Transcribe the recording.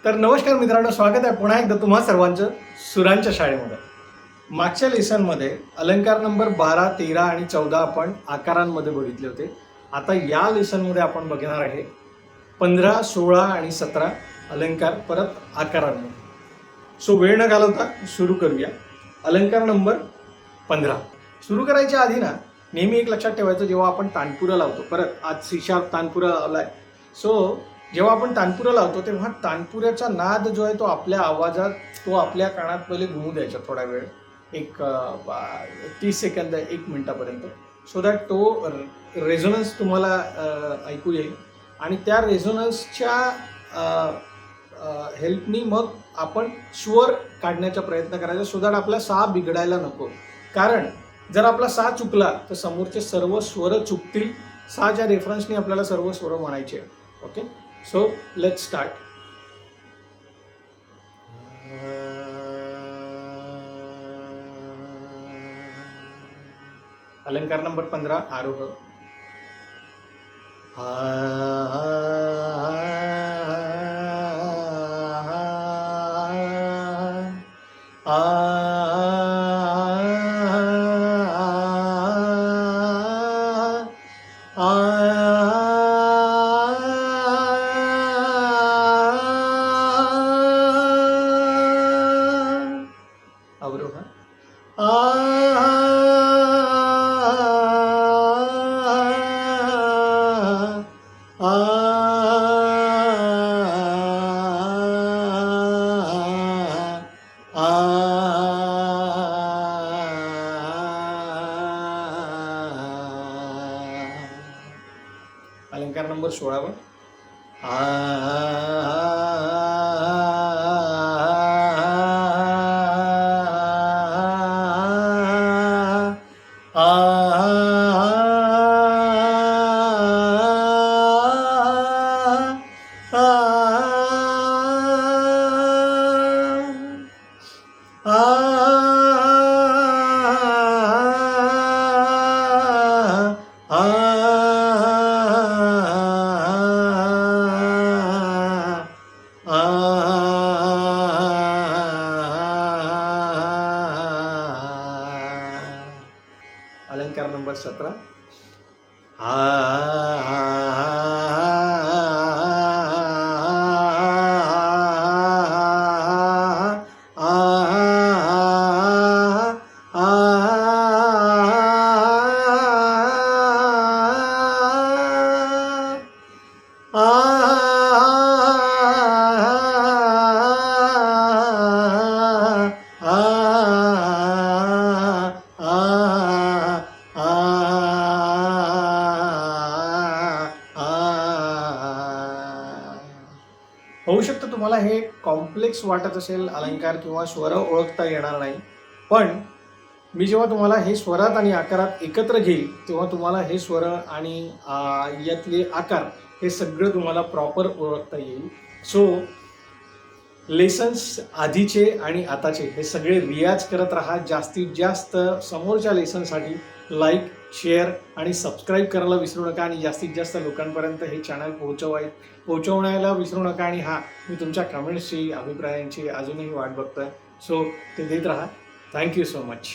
तर नमस्कार मित्रांनो, स्वागत आहे पुन्हा एकदा तुम्हा सर्वांचं सुरांच्या शाळेमध्ये. मागच्या लेसनमध्ये अलंकार नंबर 12, 13 आणि 14 आपण आकारांमध्ये बघितले होते. आता या लेसनमध्ये आपण बघणार आहे 15, 16 आणि 17 अलंकार परत आकारांमध्ये. सो वेळ न घालवता सुरू करूया. अलंकार नंबर 15. सुरू करायच्या आधी ना नेहमी एक लक्षात ठेवायचं, जेव्हा आपण तानपुरा लावतो, परत आज सी-शार्प तानपुरा आलाय. सो जेव्हा आपण तानपुरा लावतो तेव्हा तानपुऱ्याचा नाद जो आहे तो आपल्या आवाजात, तो आपल्या कानात पहिले घुमू द्यायचा थोडा वेळ, एक 30 सेकंद 1 मिनिटापर्यंत, सो दॅट तो रेझोनन्स तुम्हाला ऐकू येईल. आणि त्या रेझोनन्सच्या हेल्पनी मग आपण स्वर काढण्याचा प्रयत्न करायचा, सो दॅट आपला सा बिघडायला नको. कारण जर आपला सा चुकला तर समोरचे सर्व स्वर चुकतील. साच्या रेफरन्सनी आपल्याला सर्व स्वर म्हणायचे. Okay, so let's start. अलंकार नंबर 15 आरोह. अवरोह. अलंकार नंबर 16. अलंकार नंबर 17. होऊ शकतं तुम्हाला हे कॉम्प्लेक्स वाटत असेल अलंकार किंवा स्वर ओळखता येणार नाही, पण मी जेव्हा तुम्हाला हे स्वरात आणि आकारात एकत्र घेईल तेव्हा तुम्हाला हे स्वर आणि यातले आकार हे सगळं तुम्हाला प्रॉपर ओळखता येईल. सो लेसन्स आधीचे आणि आताचे हे सगळे रियाज करत राहा. जास्तीत जास्त समोरच्या लेसनसाठी लाईक, शेअर आणि सबस्क्राईब करायला विसरू नका आणि जास्तीत जास्त लोकांपर्यंत हे चॅनल पोहोचवण्याला विसरू नका. आणि हां, मी तुमच्या कमेंट्सची, अभिप्रायांची अजूनही वाट बघतोय, सो ते देत राहा. Thank you so much.